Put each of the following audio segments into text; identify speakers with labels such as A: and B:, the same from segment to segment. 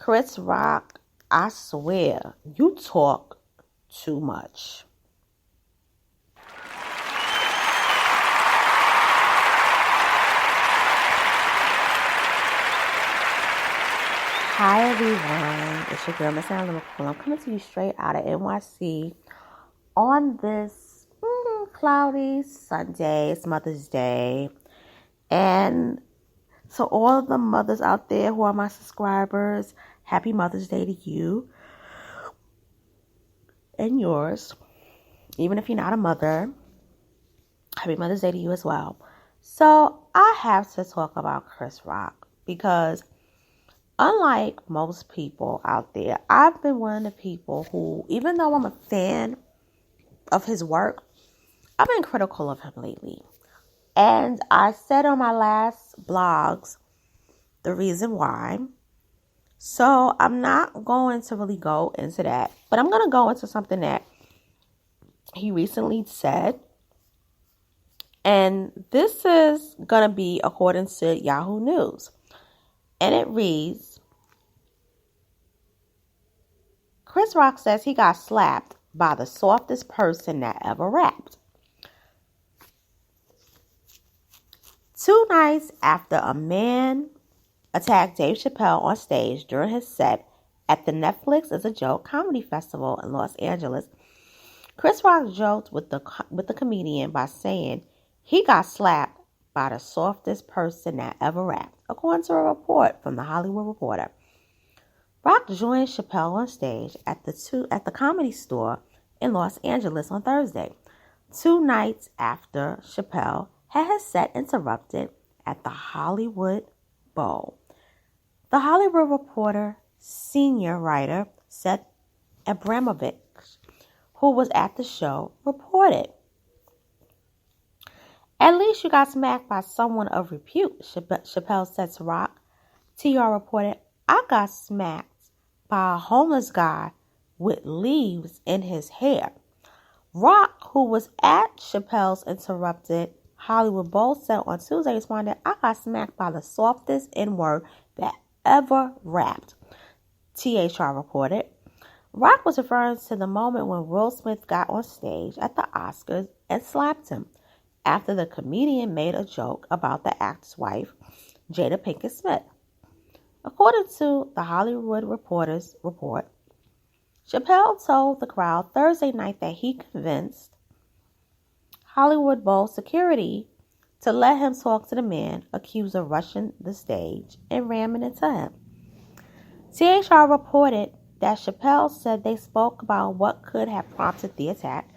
A: Chris Rock, I swear, you talk too much. Hi everyone, it's your girl Miss Liverpool. I'm coming to you straight out of NYC on this cloudy Sunday. It's Mother's Day, and so all the mothers out there who are my subscribers, happy Mother's Day to you and yours. Even if you're not a mother, happy Mother's Day to you as well. So I have to talk about Chris Rock because unlike most people out there, I've been one of the people who, even though I'm a fan of his work, I've been critical of him lately. And I said on my last blogs the reason why. So I'm not going to really go into that, but I'm going to go into something that he recently said. And this is going to be according to Yahoo News. And it reads, Chris Rock says he got slapped by the softest person that ever rapped. 2 nights after a man attacked Dave Chappelle on stage during his set at the Netflix is a Joke comedy festival in Los Angeles, Chris Rock joked with the comedian by saying he got slapped by the softest person that ever rapped, according to a report from The Hollywood Reporter. Rock joined Chappelle on stage at the Comedy Store in Los Angeles on Thursday, 2 nights after Chappelle had his set interrupted at the Hollywood Bowl. The Hollywood Reporter senior writer Seth Abramovich, who was at the show, reported, "At least you got smacked by someone of repute," Chappelle said to Rock. TR reported, "I got smacked by a homeless guy with leaves in his hair." Rock, who was at Chappelle's interrupted Hollywood Bowl, said on Tuesday, responded, "I got smacked by the softest N-word that ever rapped," THR reported. Rock was referring to the moment when Will Smith got on stage at the Oscars and slapped him after the comedian made a joke about the actor's wife, Jada Pinkett Smith. According to the Hollywood Reporter's report, Chappelle told the crowd Thursday night that he convinced Hollywood Bowl security to let him talk to the man accused of rushing the stage and ramming into him. THR reported that Chappelle said they spoke about what could have prompted the attack,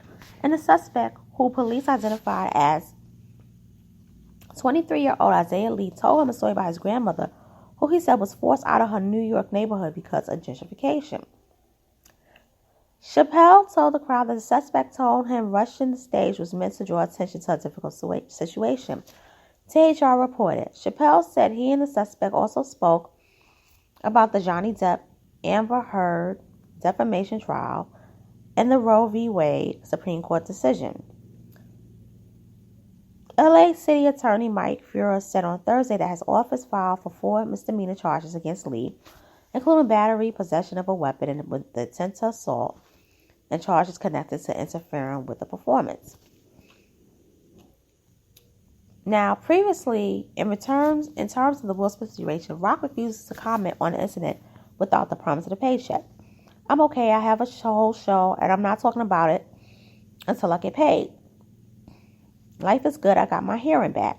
A: and the suspect, who police identified as 23-year-old Isaiah Lee, told him a story about his grandmother, who he said was forced out of her New York neighborhood because of gentrification. Chappelle told the crowd that the suspect told him rushing the stage was meant to draw attention to a difficult situation. THR reported, Chappelle said he and the suspect also spoke about the Johnny Depp Amber Heard defamation trial and the Roe v. Wade Supreme Court decision. LA City Attorney Mike Furrer said on Thursday that his office filed for 4 misdemeanor charges against Lee, including battery, possession of a weapon, and with the intent to assault, and charges connected to interfering with the performance. Now, previously, in terms of the Will Smith situation, Rock refuses to comment on the incident without the promise of a paycheck. "I'm okay, I have a whole show, and I'm not talking about it until I get paid. Life is good, I got my hearing back."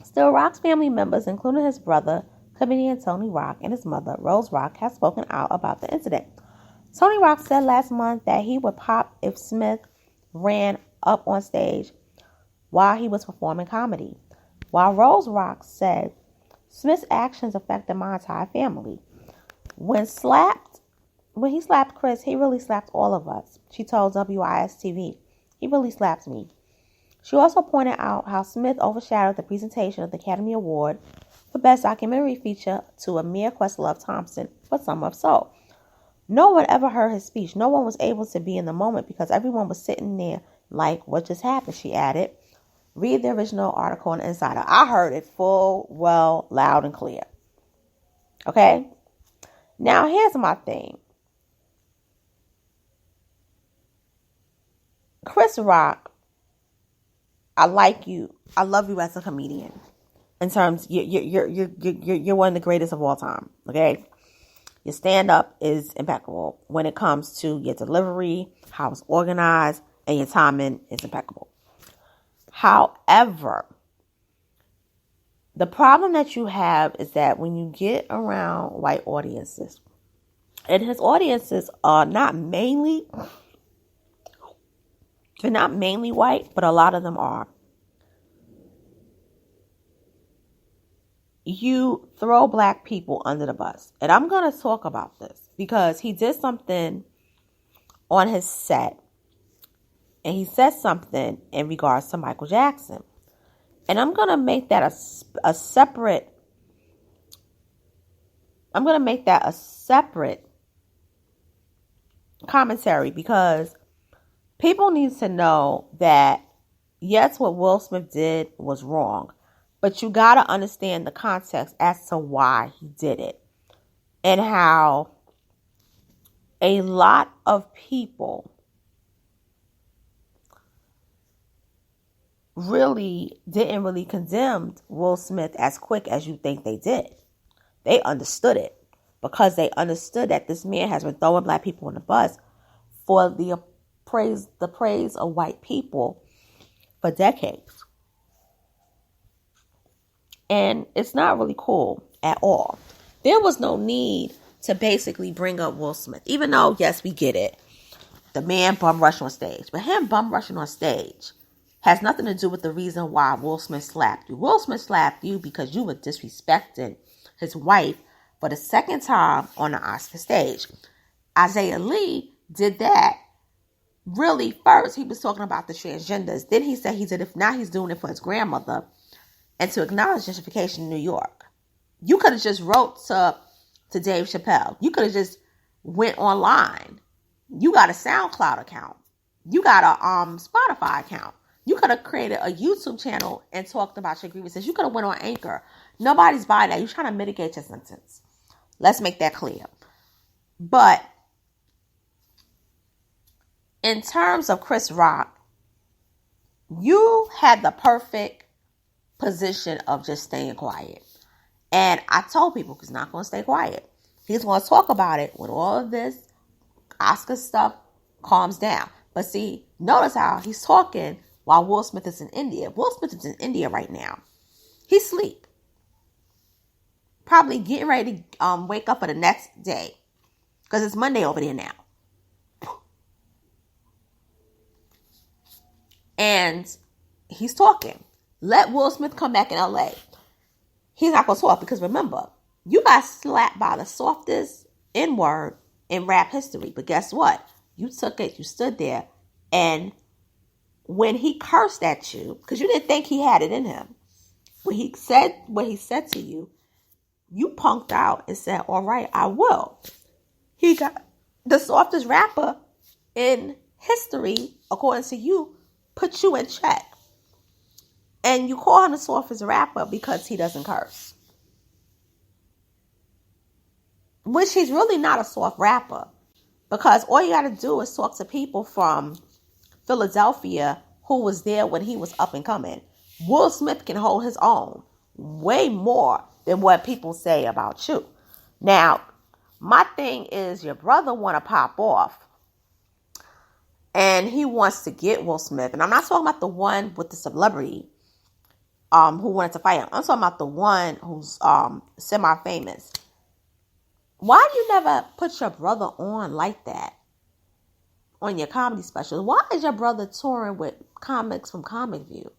A: Still, Rock's family members, including his brother, comedian Tony Rock, and his mother, Rose Rock, have spoken out about the incident. Tony Rock said last month that he would pop if Smith ran up on stage while he was performing comedy, while Rose Rock said, "Smith's actions affected my entire family. When he slapped Chris, he really slapped all of us," she told WIS-TV. "He really slapped me." She also pointed out how Smith overshadowed the presentation of the Academy Award for Best Documentary Feature to Amir Questlove Thompson for Summer of Soul. No one ever heard his speech. No one was able to be in the moment because everyone was sitting there like, "What just happened?" she added. Read the original article on Insider. I heard it full, well, loud, and clear. Okay? Now, here's my thing. Chris Rock, I like you. I love you as a comedian. In terms, you're one of the greatest of all time. Okay, your stand up is impeccable when it comes to your delivery, how it's organized, and your timing is impeccable. However, the problem that you have is that when you get around white audiences, and his audiences are not mainly white, but a lot of them are. You throw black people under the bus. And I'm going to talk about this because he did something on his set. And he said something in regards to Michael Jackson. And I'm going to make that a separate commentary because people need to know that, yes, what Will Smith did was wrong. But you got to understand the context as to why he did it. And how a lot of people didn't really condemn Will Smith as quick as you think they did. They understood it because they understood that this man has been throwing black people on the bus for the praise of white people for decades. And it's not really cool at all. There was no need to basically bring up Will Smith. Even though, yes, we get it. The man bum rushed on stage. But him bum rushing on stage has nothing to do with the reason why Will Smith slapped you. Will Smith slapped you because you were disrespecting his wife for the second time on the Oscar stage. Isaiah Lee did that. Really, first, he was talking about the transgenders. Then he said he did it. Now he's doing it for his grandmother. And to acknowledge gentrification in New York. You could have just wrote to Dave-chappelle. You could have just went online. You got a SoundCloud account. You got a Spotify account. You could have created a YouTube channel and talked about your grievances. You could have went on Anchor. Nobody's buying that. You're trying to mitigate your sentence. Let's make that clear. But in terms of Chris Rock, you had the perfect position of just staying quiet. And I told people he's not going to stay quiet. He's going to talk about it when all of this Oscar stuff calms down. But see, notice how he's talking while Will Smith is in India. Will Smith is in India right now. He's asleep. Probably getting ready to wake up for the next day. Because it's Monday over there now. And he's talking. Let Will Smith come back in LA. He's not going to talk because remember, you got slapped by the softest N-word in rap history. But guess what? You took it, you stood there, and when he cursed at you, because you didn't think he had it in him, when he said what he said to you, you punked out and said, all right, I will. He got the softest rapper in history, according to you, put you in check. And you call him the softest rapper because he doesn't curse. Which he's really not a soft rapper. Because all you got to do is talk to people from Philadelphia who was there when he was up and coming. Will Smith can hold his own way more than what people say about you. Now, my thing is your brother want to pop off. And he wants to get Will Smith. And I'm not talking about the one with the celebrity who wanted to fight him. I'm talking about the one who's semi-famous. Why do you never put your brother on like that on your comedy specials? Why is your brother touring with comics from Comic View?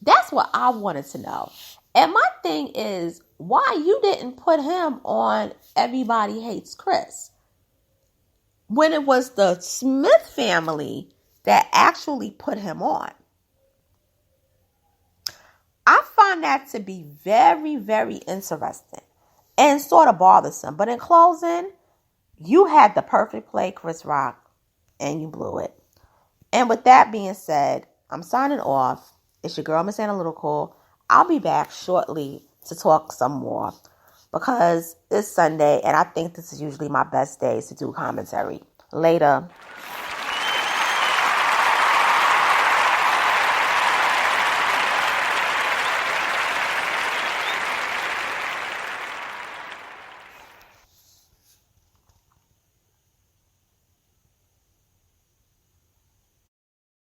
A: That's what I wanted to know. And my thing is, why you didn't put him on Everybody Hates Chris? When it was the Smith family that actually put him on. I find that to be very, very interesting and sort of bothersome. But in closing, you had the perfect play, Chris Rock, and you blew it. And with that being said, I'm signing off. It's your girl, Miss Analytical. I'll be back shortly to talk some more. because it's Sunday and I think this is usually my best days to do commentary. Later.